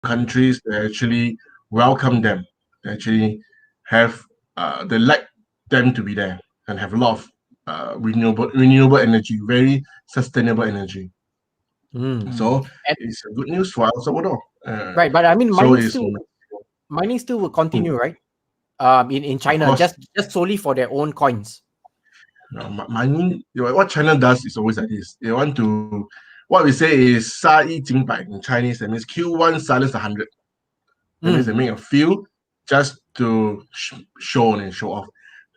countries, they actually welcome them. They actually have they like them to be there and have a lot of renewable energy, very sustainable energy. Mm. Mm. So And it's a good news for El Salvador. right, but I mean, So is mining still will mm, continue, right? In of China, course. just solely for their own coins. Mining, what China does is always like this. They want to, what we say is 杀一儆百 in Chinese. That means kill one, silence 100. That means they Mm. make a few just to show and show off.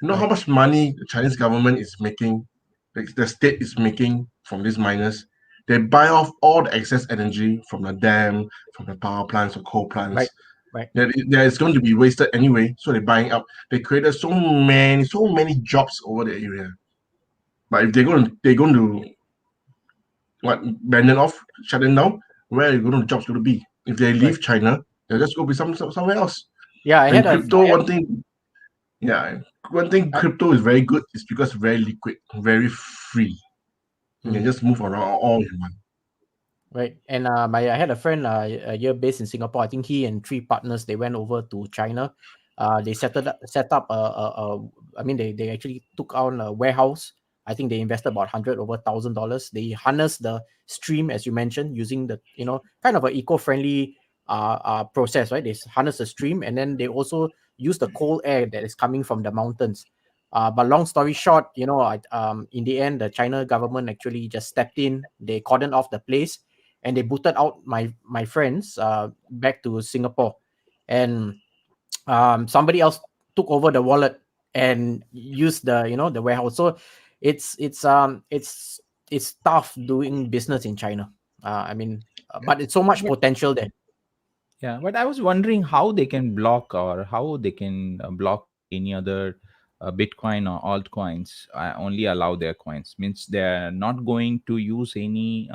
You know how Right. much money the Chinese government is making, like the state is making from these miners? They buy off all the excess energy from the dam, from the power plants or coal Right. plants. Right. That is going to be wasted anyway, so they're buying up. They created so many jobs over the area. But if they're going to what ban it off, shut it down, where are the jobs going to be? If they Right. leave China, they'll just go be somewhere else. Yeah, And crypto, yeah, one thing I, crypto is very good is because it's very liquid, very free. You can mm, just move around all you want. right. And I had a friend a year based in Singapore. I think he and three partners they went over to China. They set up I mean, they actually took on a warehouse. I think they invested about $100,000. They harness the stream, as you mentioned, using the kind of a eco-friendly process, right? They harness the stream, and then they also use the cold air that is coming from the mountains. But long story short, in the end, the China government actually just stepped in. They cordoned off the place, and they booted out my friends back to Singapore, and somebody else took over the wallet and used the warehouse. So it's tough doing business in China. I mean, but it's so much But potential there. yeah, but I was wondering how they can block or how they can block any other Bitcoin or altcoins. Only allow their coins. Means they're not going to use any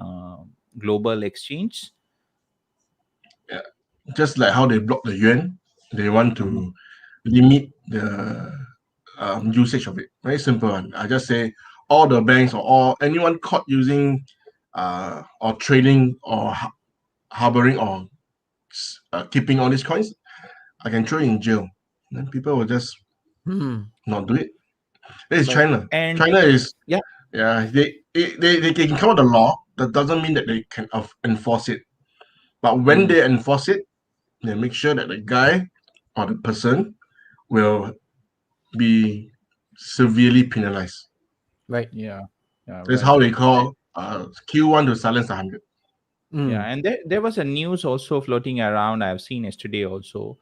global exchange. Yeah. Just like how they block the yuan, they want Mhm. to limit the usage of it. Very simple one. I just say all the banks or all anyone caught using or trading or harboring or keeping all these coins, I can throw you in jail. Then people will just Hmm. not do it. That is Right. China. And China is yeah, yeah. They can come out the law. That doesn't mean that they can enforce it. But when mm, they enforce it, they make sure that the guy or the person will be severely penalized. Right. yeah, yeah, That's right. how they call Q1 to silence 100. Yeah, Mm. and there was a news also floating around. I've seen yesterday also.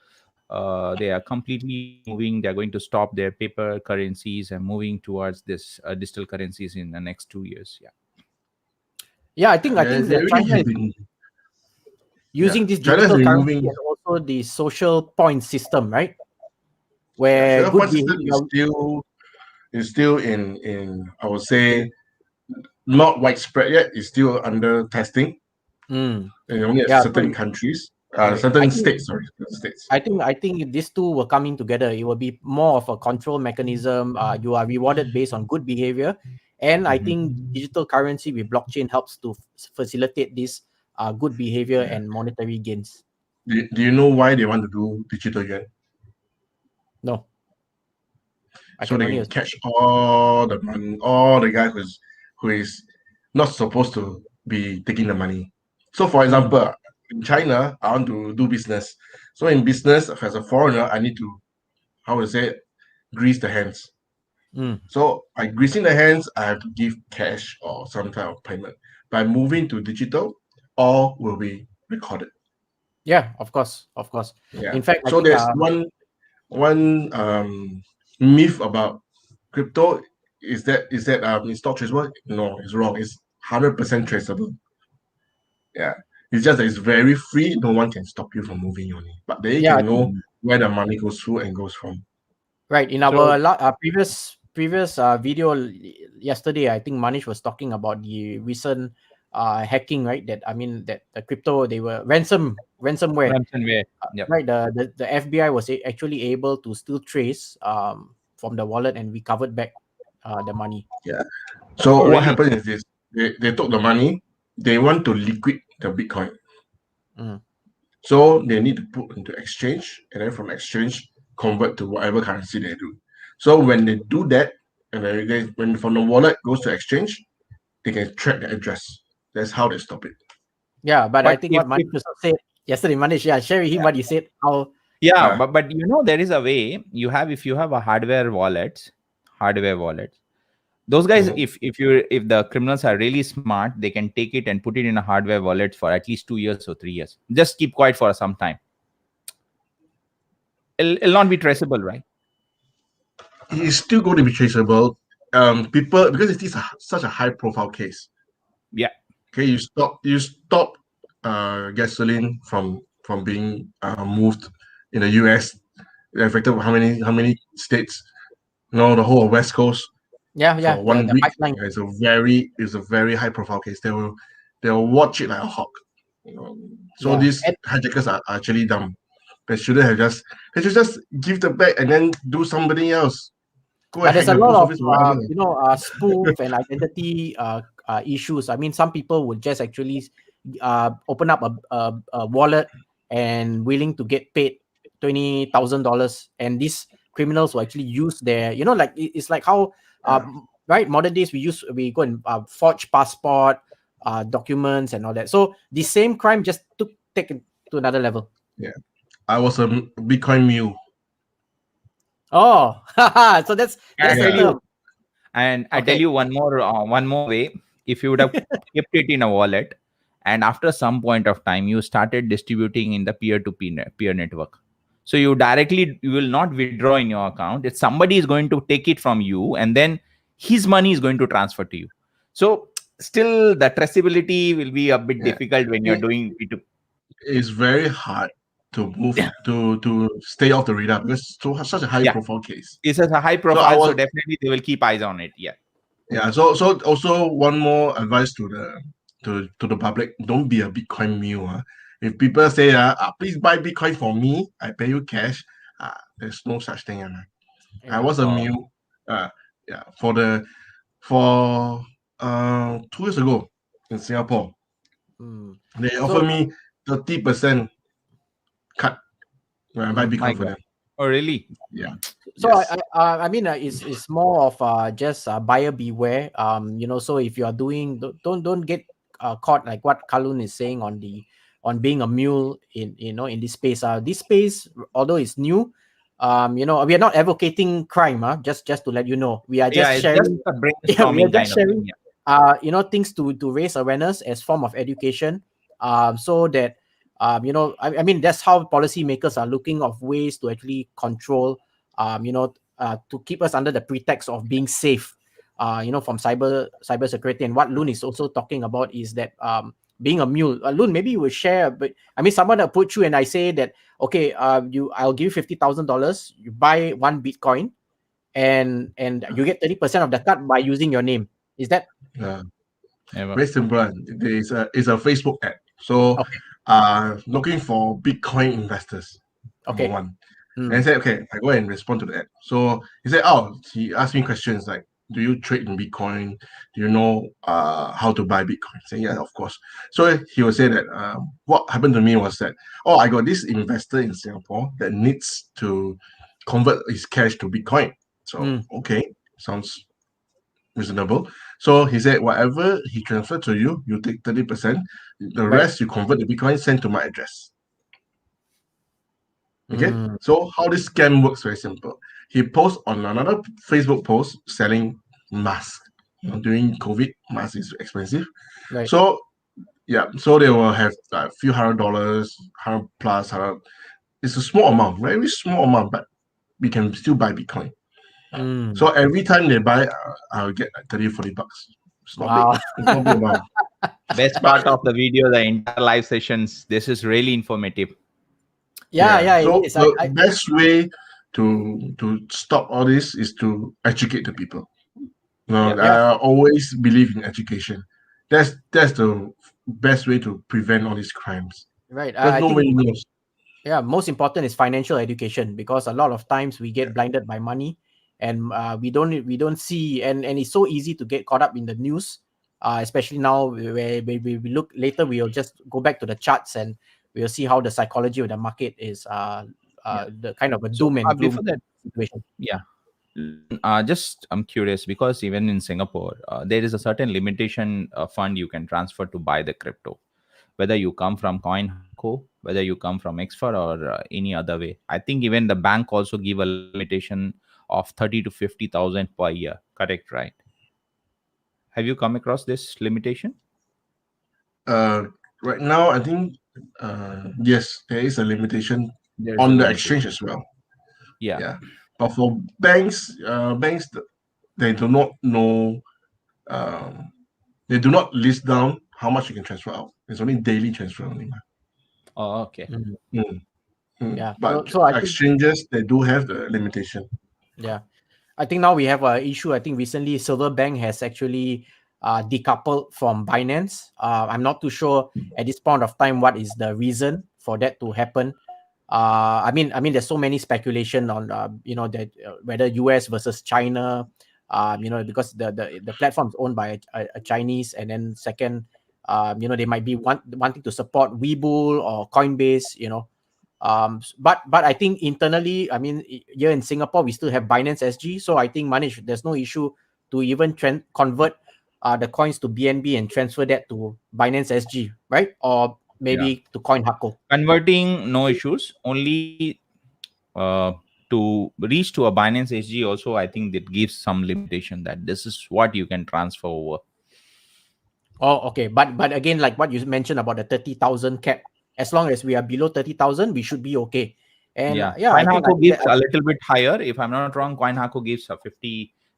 They are completely moving. They're going to stop their paper currencies and moving towards this digital currencies in the next 2 years. Yeah. Yeah, I They, think they that already China have is been, yeah. using this China has digital been currency moving. and also the social point system, right? Yeah, Where Singapore good system behavior. is still in I would say not widespread yet. It's still under testing. Mm. And only at Yeah, certain countries, right. certain states. Sorry, states. I think these two were coming together. It will be more of a control mechanism. You are rewarded based on good behavior, and I Mhm. think digital currency with blockchain helps to facilitate this good behavior Yeah. and monetary gains. Do you know why they want to do digital yuan? No, I So can they only can assume. catch all the money, all the guy who is not supposed to be taking the money. So, for Mm, example, in China, I want to do business. So, in business, as a foreigner, I need to, how would I say, it, grease the hands. mm. So, by greasing the hands, I have to give cash or some kind of payment. By moving to digital, all will be recorded. Yeah, of course, of course. Yeah. In fact, I So think there's one myth about crypto is that it's not traceable. No, it's wrong. It's 100% traceable. Yeah, it's just that it's very free. No one can stop you from moving your money, but they yeah, I can think know Mhm. where the money goes through and goes from. right in So our previous video yesterday. I think Manish was talking about the recent hacking, right? That I mean that the crypto they were ransomware. ransomware. Yep. Right, the FBI was actually able to still trace from the wallet and recovered back the money. Yeah. So Oh, what really? happened is this: they took the money. They want to liquid the Bitcoin. Mm. So they need to put into exchange, and then from exchange convert to whatever currency they do. So when they do that, and then when from the wallet goes to exchange, they can track the address. That's how they stop it. Yeah, but I But think what Manish also said yesterday, Manish, share with him what you said. How yeah, Uh, but there is a way you have, if you have a hardware wallet. Those guys, mhm. if the criminals are really smart, they can take it and put it in a hardware wallet for at least 2 years or 3 years. Just keep quiet for some time. It'll not be traceable, right? It's still going to be traceable. People, because it is such a high profile case. Yeah. Okay, you stop gasoline from being moved in the US. It affected how many states? The whole of West Coast for one the week. pipeline. It's a very high profile case. They'll watch it like a hawk. So Yeah, these hijackers are actually dumb. They should just give the bag and then do somebody else. Go but and hack there's a the lot post of office or whatever. spoof and identity issues. I mean, some people would just actually open up a wallet and willing to get paid $20,000, and these criminals will actually use their, like it's like how right, modern days we go and forge passport documents and all that. So the same crime just take it to another level. Yeah, I was a Bitcoin mule. Oh, so that's I the tell Yeah. term. you, and I tell Okay. you one more way. If you would have kept it in a wallet, and after some point of time, you started distributing in the peer-to-peer network. So you will not withdraw in your account. It's somebody is going to take it from you, and then his money is going to transfer to you. So still, the traceability will be a bit Yeah. difficult when you're doing P2P. It's very hard to move to stay off the radar because it's such a high Yeah, profile case. it's a high So I profile, so was definitely they will keep eyes on it. Yeah. Yeah. So also one more advice to the public: don't be a Bitcoin mule. If people say please buy Bitcoin for me, I pay you cash. There's no such thing. I Yeah. was a mule. Yeah. For 2 years ago in Singapore, Mm. they offer So me 30% cut when I buy My Bitcoin for God. them. Oh, really? Yeah. So Yes. I mean, it's more of just buyer beware. So if you are doing, don't get caught like what Kalun is saying on being a mule in this space. This space, although it's new, we are not advocating crime. Just to let you know, we are Yeah, just it's just sharing. a Yeah, we are brainstorming just kind of thing. sharing. Yeah. Things to raise awareness as form of education. So that I mean, that's how policymakers are looking of ways to actually control to keep us under the pretext of being safe, from cyber security. And what Loon is also talking about is that being a mule. Loon, maybe you will share. But I mean, someone approach you and I say that, okay, I'll give you $50,000. You buy one Bitcoin, and you get 30% of the cut by using your name. Is that Yeah. Never. Very simple. It's a Facebook ad. So, okay? looking for Bitcoin investors. Number Okay. one. And I Mm, said, okay, I go and respond to the ad. So he asked me questions like, do you trade in Bitcoin? Do you know how to buy Bitcoin? I said, yeah, of course. So he will say that what happened to me was that, I got this investor in Singapore that needs to convert his cash to Bitcoin. So, okay, sounds reasonable. So he said, whatever he transferred to you, you take 30%. The right. rest you convert the Bitcoin, send to my address. Okay. Mm, So how this scam works very simple. He posts on another Facebook post selling masks. During COVID, mask is expensive. right. So yeah, so they will have a few $100, 100 plus, 100. It's a small amount, very small amount, but we can still buy Bitcoin. Mm, So every time they buy, I'll get like 30, $40. It's not big. wow. It's not big amount. Best But part of the video, the entire live sessions. This is really informative. Yeah, it so is. the best way to stop all this is to educate the people. Yeah. Yeah, I always believe in education. That's the best way to prevent all these crimes right. because I think nobody knows. most important is financial education, because a lot of times we Yeah, get blinded by money, and we don't see, and it's so easy to get caught up in the news, especially now where we look later, we'll just go back to the charts, and we'll see how the psychology of the market is the kind of a So doom and gloom before that, situation. yeah. Just I'm curious because even in Singapore, there is a certain limitation fund you can transfer to buy the crypto, whether you come from CoinHako, whether you come from Expert or any other way. I think even the bank also give a limitation of 30 to 50,000 per year. Correct, right? Have you come across this limitation? Right now, I think yes, there is a limitation There is a on the limitation. exchange as well. Yeah. Yeah, but for banks, they do not know. Um, they do not list down how much you can transfer out. It's only daily transfer only. Oh, okay. Mhm. Mm, Yeah. But So I think exchanges, they do have the limitation. yeah. I think now we have an issue. I think recently Silver Bank has actually decoupled from Binance. I'm not too sure at this point of time what is the reason for that to happen. There's so many speculation on that whether US versus China, because the platform is owned by a Chinese, and then second, they might be wanting to support Webull or Coinbase, but I think internally, here in Singapore we still have Binance SG, so I think Manish, there's no issue to even convert the coins to BNB and transfer that to Binance SG, right? Or Yeah. maybe to CoinHako. Converting, no issues. Only to reach to a Binance SG also, I think that gives some limitation that this is what you can transfer over. Oh, okay. But again, like what you mentioned about the 30,000 cap, as long as we are below 30,000, we should be okay. And Yeah. I think CoinHako gives that, a little bit higher. If I'm not wrong, CoinHako gives a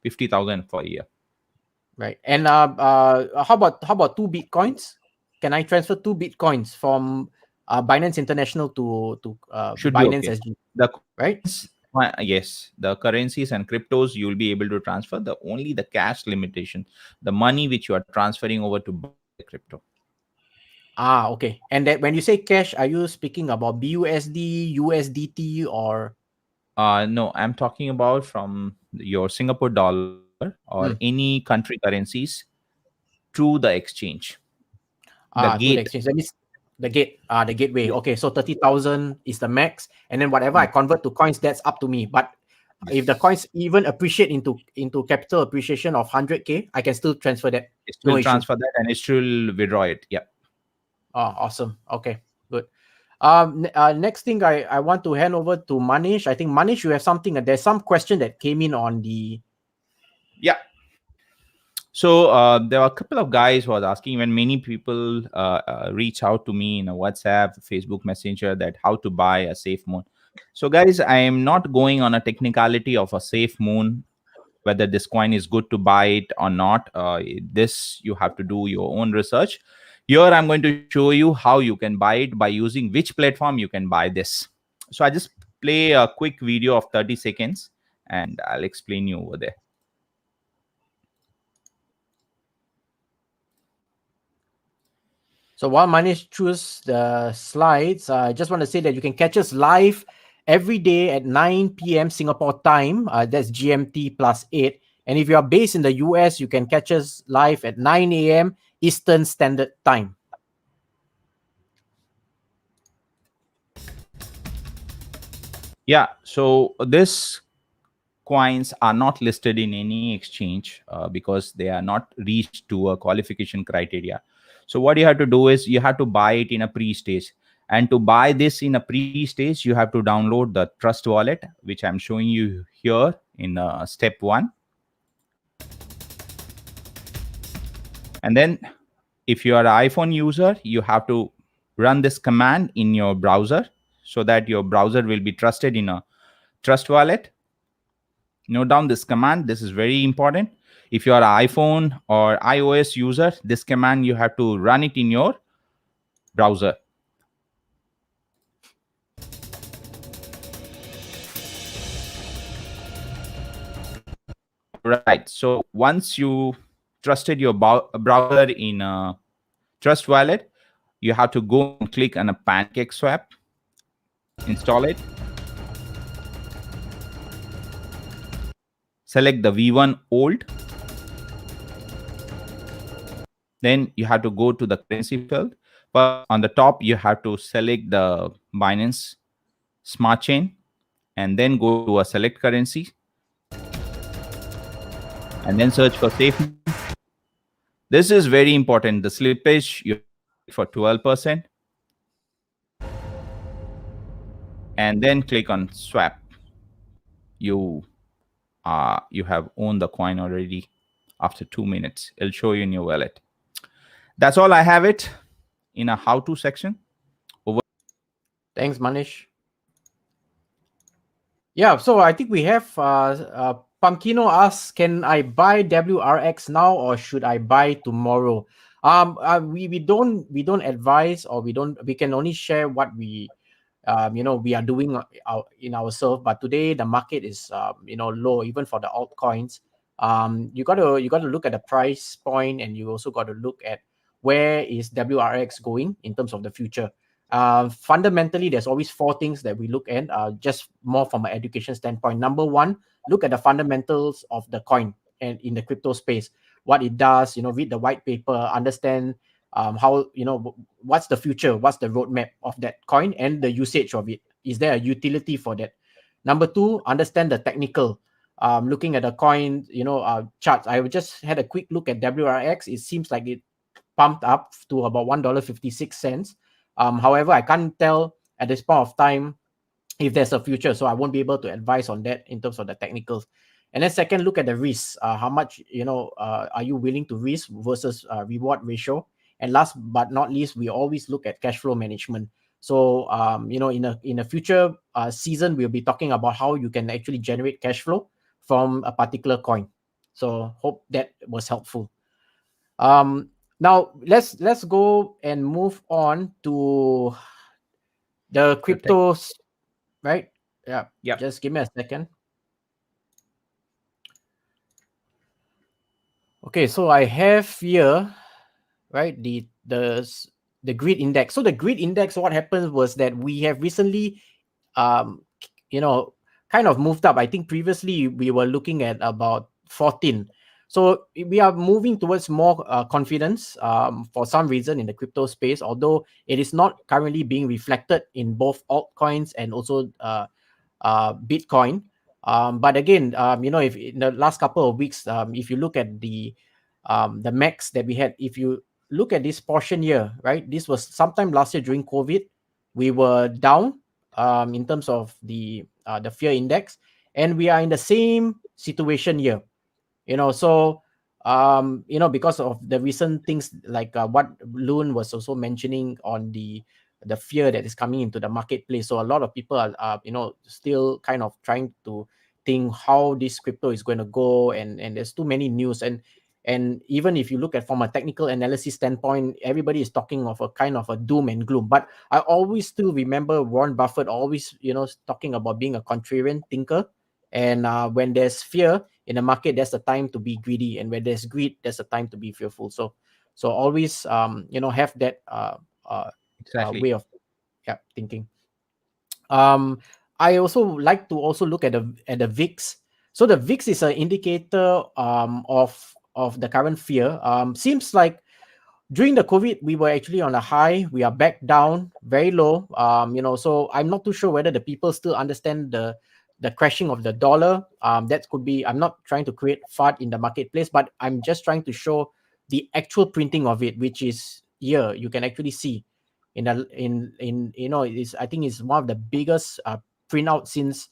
50,000 for a year. right. And how about 2 Bitcoins? Can I transfer 2 Bitcoins from Binance International to Should be Binance okay. SG? The Right? yes, the currencies and cryptos you'll be able to transfer. The only the cash limitation, the money which you are transferring over to buy the crypto. Okay. And that when you say cash, are you speaking about BUSD, USDT, or No, I'm talking about from your Singapore dollar or any country currencies to the exchange. The to the gate. exchange? That means the gateway. Yeah. Okay, so 30,000 is the max, and then whatever I Mm. convert to coins, that's up to me. But if the Yes. coins even appreciate into capital appreciation of 100K, I can still transfer that. It No will issue. transfer that and it will withdraw it. Yeah. Awesome. Okay, good. Next thing I want to hand over to Manish. I think Manish, you have something. There's some question that came in on the. Yeah. So there were a couple of guys who was asking when many people reach out to me in a WhatsApp, Facebook Messenger that how to buy a SafeMoon. So guys, I am not going on a technicality of a SafeMoon, whether this coin is good to buy it or not. This you have to do your own research. Here I'm going to show you how you can buy it by using which platform you can buy this. So I just play a quick video of 30 seconds and I'll explain you over there. So while Manish choose the slides, I just want to say that you can catch us live every day at 9 p.m. Singapore time. That's GMT plus 8. And if you are based in the US, you can catch us live at 9 a.m. Eastern Standard Time. Yeah, so this coins are not listed in any exchange because they are not reached to a qualification criteria. So what you have to do is you have to buy it in a pre-stage, and to buy this in a pre-stage you have to download the Trust Wallet, which I'm showing you here in step 1. And then if you are an iPhone user, you have to run this command in your browser so that your browser will be trusted in a Trust Wallet. Note down this command. This is very important. If you are an iPhone or iOS user, this command you have to run it in your browser. Right. So once you trusted your browser in a Trust Wallet, you have to go and click on a Pancake Swap, install it, select the V1 old. Then you have to go to the currency field, First, on the top, you have to select the Binance Smart Chain, and then go to a select currency, and then search for SafeMoon. This is very important. The slippage, you have to set it for 12%, and then click on swap. You have owned the coin already. After 2 minutes, it'll show you in your wallet. That's all I have it in a how-to section. Thanks, Manish. Yeah, so I think we have Pumpkino asks, can I buy WRX now or should I buy tomorrow? We don't advise, or we can only share what we we are doing in ourselves. But today the market is low, even for the altcoins. You got to look at the price point, and you also got to look at where is WRX going in terms of the future. Fundamentally, there's always four things that we look at, just more from an education standpoint. Number one, look at the fundamentals of the coin and in the crypto space, what it does. Read the white paper, understand how what's the future, what's the roadmap of that coin, and the usage of it. Is there a utility for that? Number two, understand the technical. Looking at the coin, charts. I just had a quick look at WRX. It seems like it pumped up to about $1.56. However, I can't tell at this point of time if there's a future, so I won't be able to advise on that in terms of the technicals. And then second, look at the risk. How much are you willing to risk versus reward ratio? And last but not least, we always look at cash flow management. So in a future season, we'll be talking about how you can actually generate cash flow from a particular coin. So hope that was helpful. Now let's go and move on to the cryptos, right? Yeah. Just give me a second. Okay, so I have here, right, the grid index. So the grid index, what happened was that we have recently kind of moved up. I think previously we were looking at about 14. So we are moving towards more confidence for some reason in the crypto space, although it is not currently being reflected in both altcoins and also Bitcoin. But again, if in the last couple of weeks, if you look at the max that we had, if you look at this portion here, right, this was sometime last year during COVID, we were down in terms of the fear index, and we are in the same situation here. So because of the recent things like what Loon was also mentioning on the fear that is coming into the marketplace. So a lot of people are still kind of trying to think how this crypto is going to go, and there's too many news, and even if you look at from a technical analysis standpoint, everybody is talking of a kind of a doom and gloom. But I always still remember Warren Buffett always talking about being a contrarian thinker. And when there's fear in the market, that's the time to be greedy, and when there's greed, that's the time to be fearful. So always have that Exactly. way of thinking. I also like to also look at the VIX. So the VIX is an indicator of the current fear. Seems like during the COVID, we were actually on a high. We are back down, very low. So I'm not too sure whether the people still understand the crashing of the dollar. That could be. I'm not trying to create FUD in the marketplace, but I'm just trying to show the actual printing of it, which is here. You can actually see I think it's one of the biggest printout since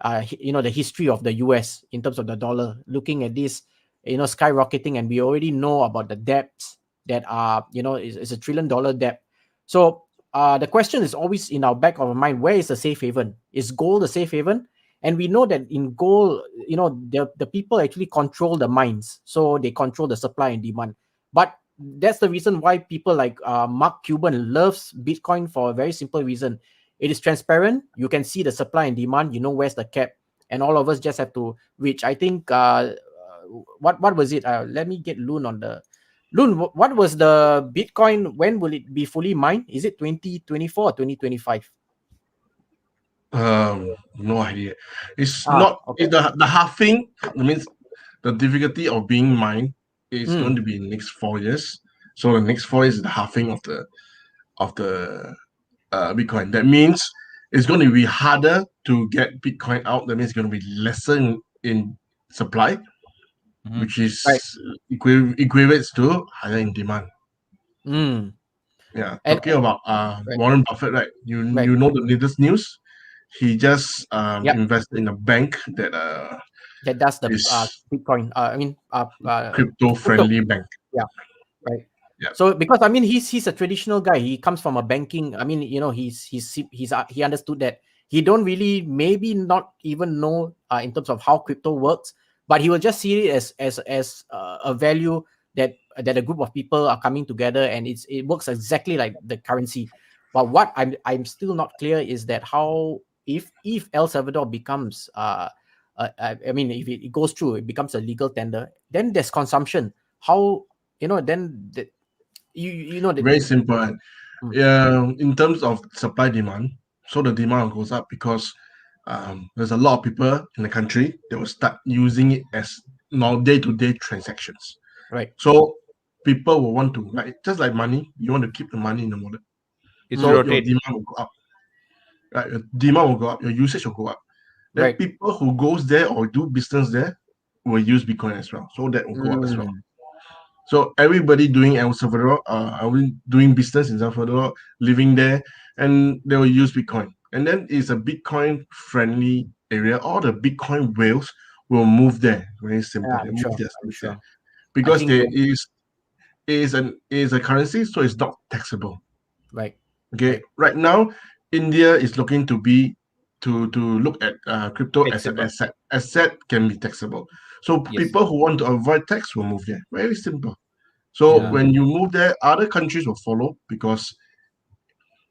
the history of the US in terms of the dollar. Looking at this, skyrocketing, and we already know about the debts that are it's $1 trillion debt. So the question is always in our back of our mind: where is the safe haven? Is gold a safe haven? And we know that in gold, the people actually control the mines, so they control the supply and demand. But that's the reason why people like Mark Cuban loves Bitcoin, for a very simple reason. It is transparent. You can see the supply and demand. You know where's the cap, and all of us just have to reach. I think what was it? Let me get Loon on the Loon. What was the Bitcoin? When will it be fully mined? Is it 2024 or 2025? No idea. It's not. Okay. The halving means the difficulty of being mined is going to be in the next 4 years. So the next 4 years is the halving of the of the Bitcoin. That means it's going to be harder to get Bitcoin out. That means it's going to be lesser in supply, which is equates to higher in demand. Yeah, And- talking about Warren Buffett, right? You know the latest news. He just invested in a bank that does the is Bitcoin. crypto-friendly bank. Yeah, right. Yeah. So because I mean he's a traditional guy. He comes from a banking. I mean he understood that he don't really maybe not even know in terms of how crypto works, but he will just see it as a value that a group of people are coming together and it works exactly like the currency. But what I'm still not clear is that how if El Salvador becomes I mean if it goes through, it becomes a legal tender, then there's consumption. How then you know that Very simple. In terms of supply demand, so the demand goes up because there's a lot of people in the country that will start using it as now day-to-day transactions. right. So people will want to, like, just like money, you want to keep the money in the wallet. It's So your rotate. demand will go up. Right? Your demand will go up, your usage will go up. Then Right. people who goes there or do business there will use Bitcoin as well. So that will go up as well. So everybody doing El Salvador, doing business in El Salvador, living there, and they will use Bitcoin. And then it's a Bitcoin-friendly area. All the Bitcoin whales will move there. Very simple. Yeah, They I'm move sure. there, I'm sure. because think there when- is a currency, so it's not taxable. right. Okay. Right now, India is looking to look at crypto as an Taxable. asset. Asset can be taxable. So Yes. people who want to avoid tax will move there. Very simple. So Yeah. when you move there, other countries will follow, because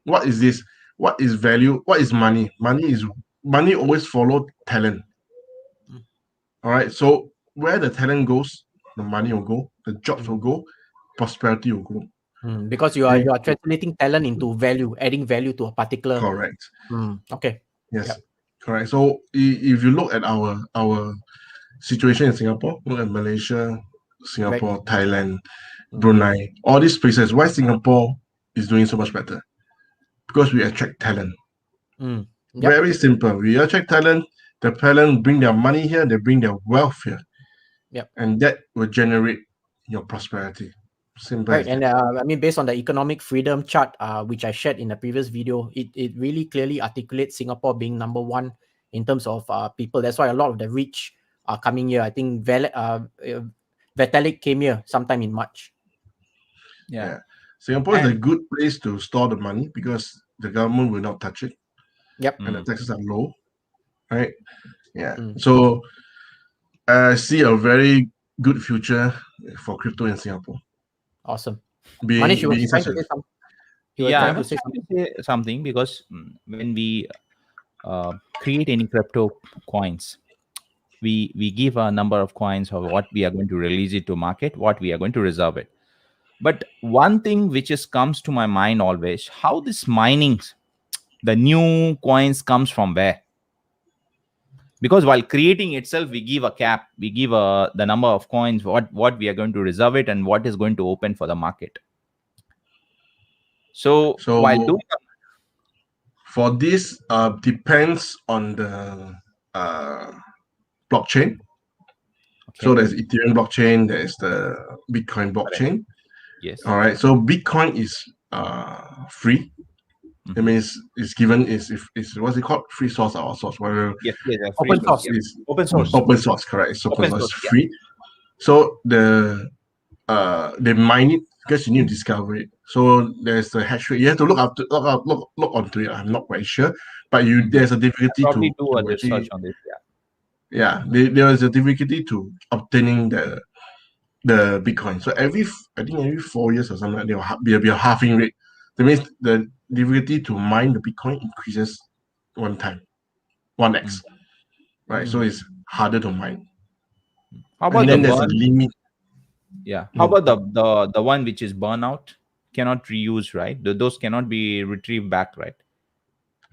what is this? What is value? What is money? Money always follow talent. All right. So where the talent goes, the money will go, the jobs will go, prosperity will go. Because you are translating talent into value, adding value to a particular. Correct. Okay. Yes. Yep. Correct. So if you look at our situation in Singapore, look at Malaysia, Singapore, Thailand, Brunei, all these places, why Singapore is doing so much better? Because we attract talent. Yep. Very simple. We attract talent. The talent bring their money here. They bring their wealth here. Yep. And that will generate your prosperity. Simple. Right. And I mean, based on the economic freedom chart, which I shared in the previous video, it really clearly articulates Singapore being number one in terms of people. That's why a lot of the rich are coming here. I think Vitalik came here sometime in March. Yeah. Singapore is a good place to store the money because the government will not touch it. Yep. And the taxes are low. Right? Yeah. So I see a very good future for crypto in Singapore. Awesome. Being Manish, you were trying such to say something. I was trying to say something because when we create any crypto coins, we give a number of coins of what we are going to release it to market, what we are going to reserve it. But one thing which comes to my mind always, how this mining, the new coins comes from where? Because while creating itself, we give a cap, we give the number of coins, what we are going to reserve it, and what is going to open for the market. So while doing for this, depends on the blockchain. Okay. So there's Ethereum blockchain, there's the Bitcoin blockchain. Yes. All right. So Bitcoin is free. It means it's given is what's it called? Free source or source, whatever. Yes. Open source. Open source. Open source, correct. So Open it's source, yeah. free. So they mine it because you need to discover it. So there's the hash rate. You have to look onto it. I'm not quite sure, but there's a difficulty Probably to do a actually, research on this. yeah, there is a difficulty to obtaining the Bitcoin. So I think every 4 years or something, there will be a halving rate. That means the difficulty to mine the Bitcoin increases 1x, right? So it's harder to mine. How about And then the there's a burn? limit. Yeah. How about the one which is burnout? Cannot reuse, right? Those cannot be retrieved back, right?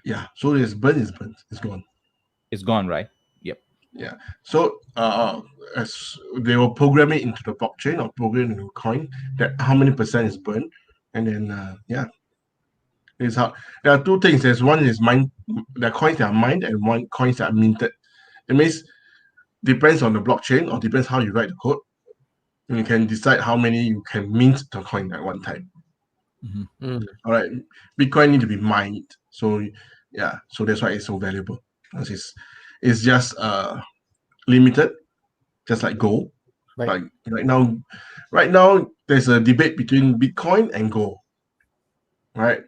Yeah. So there's burn is burnt. It's gone. It's gone, right? Yep. Yeah. So as they will program it into the blockchain or program into coin that how many percent is burned, and then It's how there are two things. There's one is mine. There are coins that are mined and one coins that are minted. It means depends on the blockchain or depends how you write the code. And you can decide how many you can mint the coin at one time. All right, Bitcoin need to be mined. So yeah, so that's why it's so valuable. It's just limited, just like gold. Right. Like right now, there's a debate between Bitcoin and gold. Right.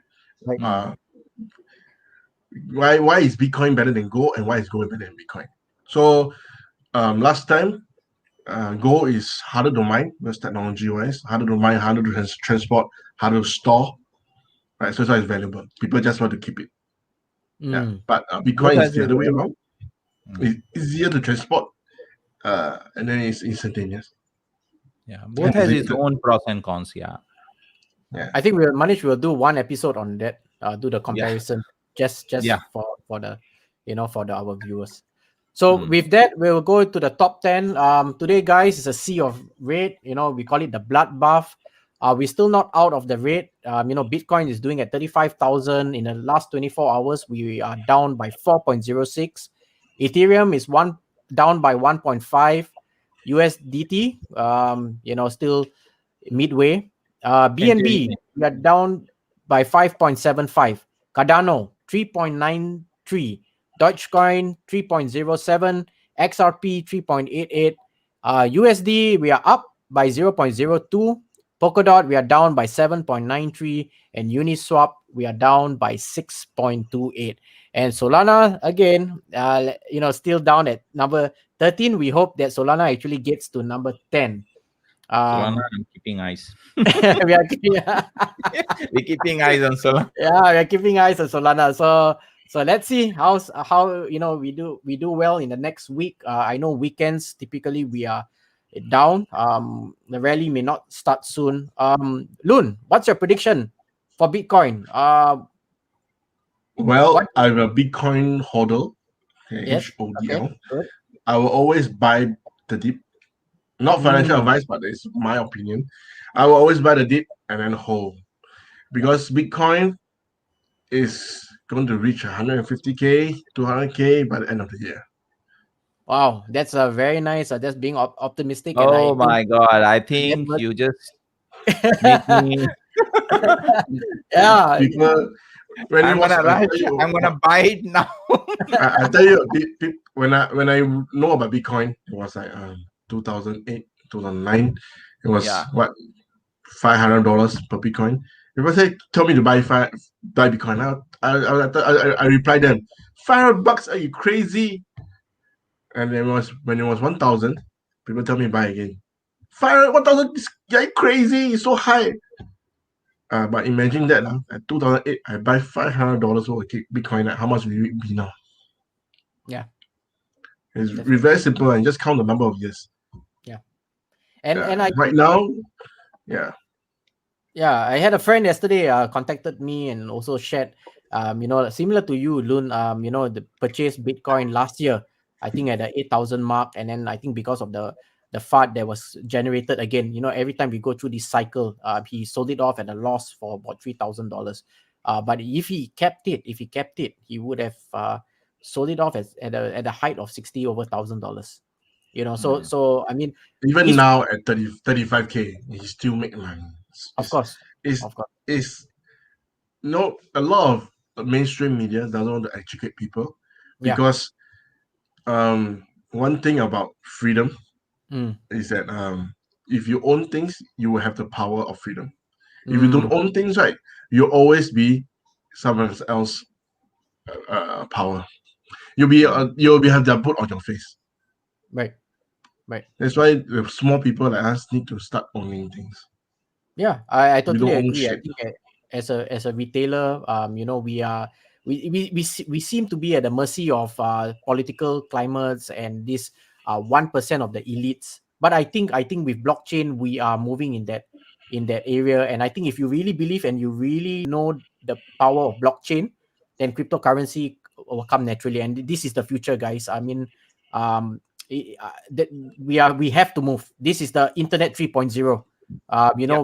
Why is Bitcoin better than gold and why is gold better than Bitcoin? So last time, gold is harder to mine, that's technology wise, harder to mine, harder to transport, harder to store. Right, so it's valuable. People just want to keep it. Yeah, but Bitcoin is the other way around. It's easier to transport, and then it's instantaneous. Yeah, both has its own pros and cons. Yeah. I think we'll do one episode on that. Do the comparison just for the for our viewers. So with that, we'll go to the top 10. Today, guys, is a sea of red. We call it the bloodbath. We're still not out of the red. Bitcoin is doing at 35,000 in the last 24 hours. We are down by 4.06. Ethereum is down by 1.5. USDT, still midway. BNB, we are down by 5.75. Cardano, 3.93. Dogecoin, 3.07. XRP, 3.88. USD, we are up by 0.02. Polkadot, we are down by 7.93. And Uniswap, we are down by 6.28. And Solana, again, still down at number 13. We hope that Solana actually gets to number 10. Solana, I'm keeping eyes. We're keeping eyes on Solana. Yeah, we're keeping eyes on Solana. So let's see how we do well in the next week. I know weekends typically we are down. The rally may not start soon. Loon, what's your prediction for Bitcoin? I'm a Bitcoin hodler. Yes. HODL. Okay, I will always buy the dip. Not financial advice, but it's my opinion. I will always buy the dip and then hold. Because Bitcoin is going to reach 150K, 200K by the end of the year. Wow, that's a very nice. That's being optimistic. Oh my God! I think you just make me. Yeah. I'm gonna buy it now. I tell you, when I know about Bitcoin, it was like 2008, 2009. It was $500 per Bitcoin. People tell me to buy Bitcoin. I replied them, $500? Are you crazy? And then when it was 1,000, people tell me buy again. 1,000? You're crazy! It's so high. But imagine that at 2008, I buy $500 worth of Bitcoin. How much will it be now? Yeah, it's very simple and just count the number of years. Yeah, and right now, I had a friend yesterday contacted me and also shared, similar to you, Loon. The purchased Bitcoin last year, I think at the 8,000 mark, and then I think because of the FUD that was generated again, every time we go through this cycle, he sold it off at a loss for about $3,000. But if he kept it, he would have sold it off at a height of $60,000. So I mean, even now at 35K, he still make money. Of course. It's a lot of mainstream media doesn't want to educate people because one thing about freedom is that if you own things, you will have the power of freedom. If you don't own things, right, you'll always be someone else's power. You'll have that put on your face. Right. That's why the small people like us need to start owning things. Yeah, I totally agree. I think as a retailer, we seem to be at the mercy of political climates and this 1% of the elites. But I think with blockchain we are moving in that area. And I think if you really believe and you really know the power of blockchain, then cryptocurrency will come naturally. And this is the future, guys. I mean, that we have to move. This is the internet 3.0.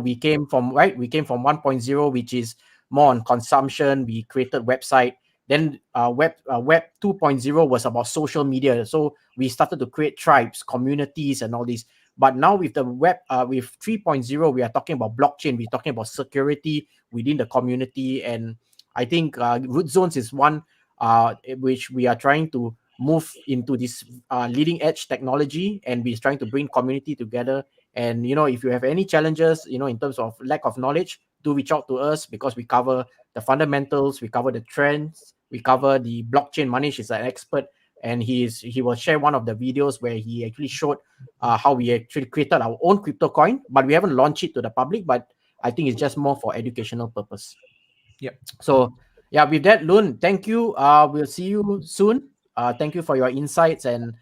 We came from 1.0, which is more on consumption. We created website. Then web 2.0 was about social media. So we started to create tribes, communities, and all these. But now with the with 3.0, we are talking about blockchain. We're talking about security within the community. And I think Root Zones is one which we are trying to move into this leading edge technology, and we're trying to bring community together. And if you have any challenges in terms of lack of knowledge, do reach out to us, because we cover the fundamentals, we cover the trends, we cover the blockchain. Manish is an expert, and he will share one of the videos where he actually showed how we actually created our own crypto coin, but we haven't launched it to the public. But I think it's just more for educational purpose. Yep. So yeah, with that, Loon, thank you. We'll see you soon. Thank you for your insights. And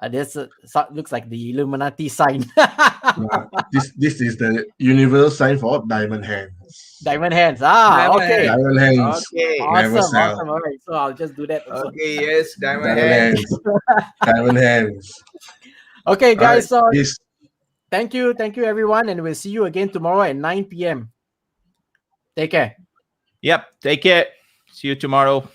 this looks like the Illuminati sign. This is the universal sign for diamond hands. Diamond hands. Diamond Okay. hands. Diamond hands. Okay. Never Awesome. sell. All right. So I'll just do that also. Okay, yes, diamond Diamond hands. hands. Diamond hands. Okay, guys. So Yes. thank you, everyone, and we'll see you again tomorrow at 9 p.m. Take care. Yep. Take care. See you tomorrow.